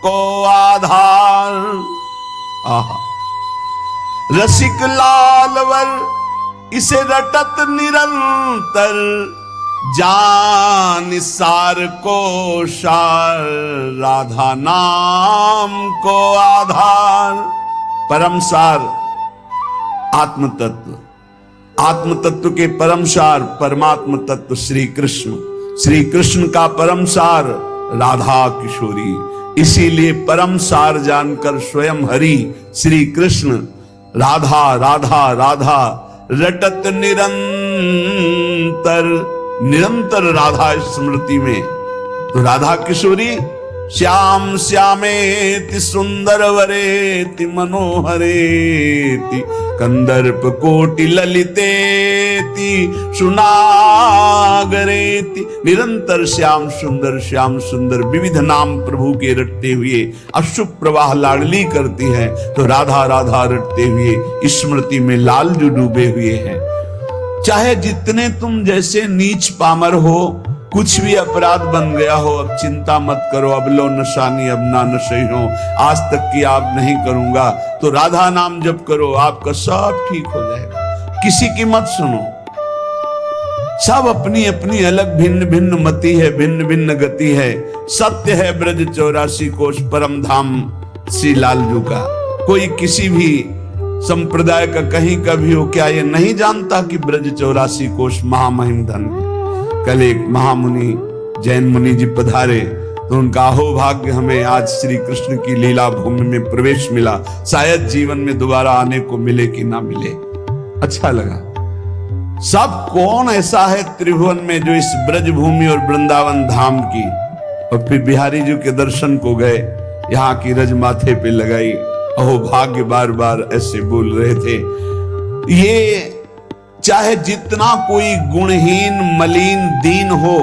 को आधार। आहा, रसिक लालवर इसे रटत निरंतर, जान सार को सार, राधा नाम को आधार। परम सार आत्म तत्व, आत्म तत्व के परम सार परमात्म तत्व श्री कृष्ण, श्री कृष्ण का परम सार राधा किशोरी। इसीलिए परम सार जानकर स्वयं हरि श्री कृष्ण राधा राधा राधा रटत निरंतर, निरंतर राधा स्मृति में। तो राधा किशोरी श्याम श्यामेति सुंदर वरेति मनोहरेति, कंदर्प कोटि ललितेति सुनागरेति। निरंतर श्याम सुंदर विविध नाम प्रभु के रटते हुए अशुभ प्रवाह लाडली करती है। तो राधा राधा रटते हुए स्मृति में लाल जो डूबे हुए हैं। चाहे जितने तुम जैसे नीच पामर हो, कुछ भी अपराध बन गया हो, अब चिंता मत करो, अब लो नशानी अब ना नशे हो, आज तक की आप नहीं करूंगा। तो राधा नाम जप करो, आपका सब ठीक हो जाएगा। किसी की मत सुनो, सब अपनी अपनी अलग भिन्न भिन्न मति है, भिन्न भिन्न गति है। सत्य है ब्रज 84 कोश परम धाम श्री लालजू का। कोई किसी भी संप्रदाय का कहीं का भी हो, क्या ये नहीं जानता कि ब्रज 84 कोश महामहिम धन है। कल एक महामुनि जैन मुनि जी पधारे, तो उनका अहोभाग्य हमें आज श्री कृष्ण की लीला भूमि में प्रवेश मिला। शायद जीवन में दोबारा आने को मिले कि ना मिले। अच्छा लगा। सब कौन ऐसा है त्रिभुवन में जो इस ब्रज भूमि और वृंदावन धाम की, और फिर बिहारी जी के दर्शन को गए, यहाँ की रज माथे पे लगाई, अहोभाग्य बार बार ऐसे बोल रहे थे। ये चाहे जितना कोई गुणहीन मलिन दीन हो,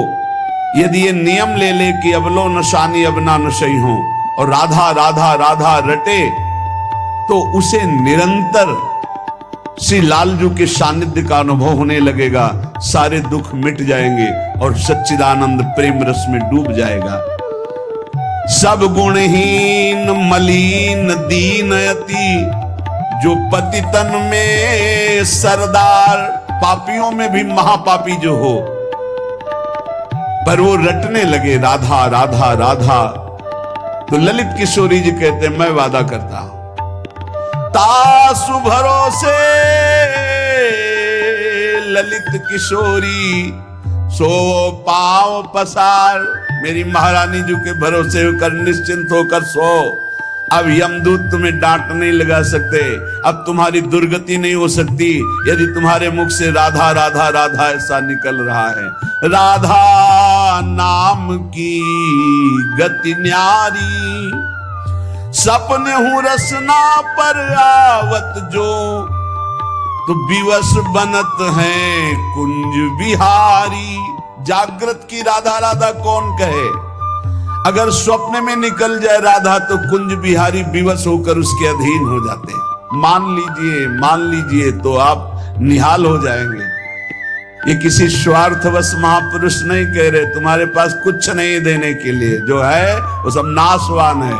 यदि ये नियम ले ले कि अब लो नशानी अब ना नशई हो और राधा राधा राधा रटे, तो उसे निरंतर श्री लालजू के सानिध्य का अनुभव होने लगेगा। सारे दुख मिट जाएंगे और सच्चिदानंद प्रेम रस में डूब जाएगा। सब गुणहीन मलिन दीन अति, जो पतितन में सरदार, पापियों में भी महापापी जो हो, पर वो रटने लगे राधा राधा राधा। तो ललित किशोरी जी कहते हैं, मैं वादा करता हूं तासु भरोसे ललित किशोरी सो पांव पसार। मेरी महारानी जी के भरोसे होकर निश्चिंत होकर सो। अब यमदूत तुम्हें डांट नहीं लगा सकते, अब तुम्हारी दुर्गति नहीं हो सकती यदि तुम्हारे मुख से राधा राधा राधा ऐसा निकल रहा है। राधा नाम की गति न्यारी, सपने हूं रसना पर आवत जो, तो विवश बनत है कुंज बिहारी। जागृत की राधा राधा कौन कहे, अगर स्वप्न में निकल जाए राधा तो कुंज बिहारी विवश होकर उसके अधीन हो जाते हैं। मान लीजिए तो आप निहाल हो जाएंगे। ये किसी स्वार्थवश महापुरुष नहीं कह रहे, तुम्हारे पास कुछ नहीं देने के लिए, जो है वो सब नाशवान है।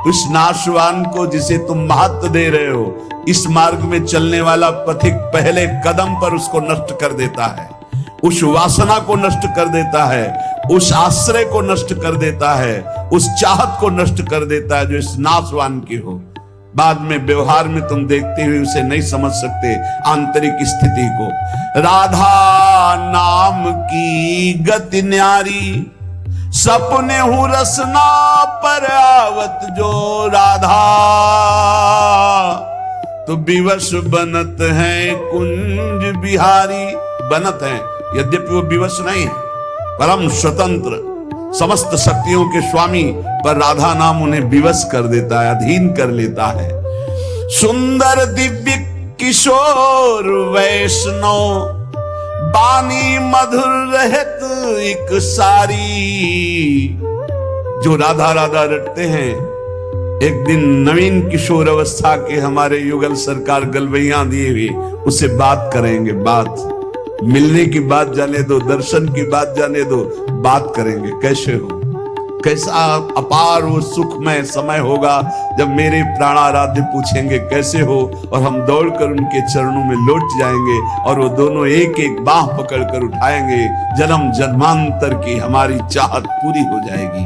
उस नाशवान को जिसे तुम महत्व दे रहे हो, इस मार्ग में चलने वाला पथिक पहले कदम पर उसको नष्ट कर देता है, उस वासना को नष्ट कर देता है, उस आश्रय को नष्ट कर देता है, उस चाहत को नष्ट कर देता है जो इस नाशवान की हो। बाद में व्यवहार में तुम देखते हुए उसे नहीं समझ सकते आंतरिक स्थिति को। राधा नाम की गति न्यारी, सपने हूं रसना पर आवत जो, राधा तो विवश बनत है कुंज बिहारी। बनत है, यद्यपि वो विवश नहीं है, परम स्वतंत्र समस्त शक्तियों के स्वामी, पर राधा नाम उन्हें विवश कर देता है, अधीन कर लेता है। सुंदर दिव्य किशोर वैष्णव, बानी मधुर रहत एक सारी। जो राधा राधा रटते हैं, एक दिन नवीन किशोर अवस्था के हमारे युगल सरकार गलवैया दिए हुए, उससे बात करेंगे। बात मिलने की बात जाने दो, दर्शन की बात जाने दो, बात करेंगे कैसे हो, कैसा अपार वो सुखमय समय होगा जब मेरे प्राणाराध्य पूछेंगे कैसे हो, और हम दौड़कर उनके चरणों में लौट जाएंगे और वो दोनों एक एक बाह पकड़कर उठाएंगे। जन्म जन्मांतर की हमारी चाहत पूरी हो जाएगी।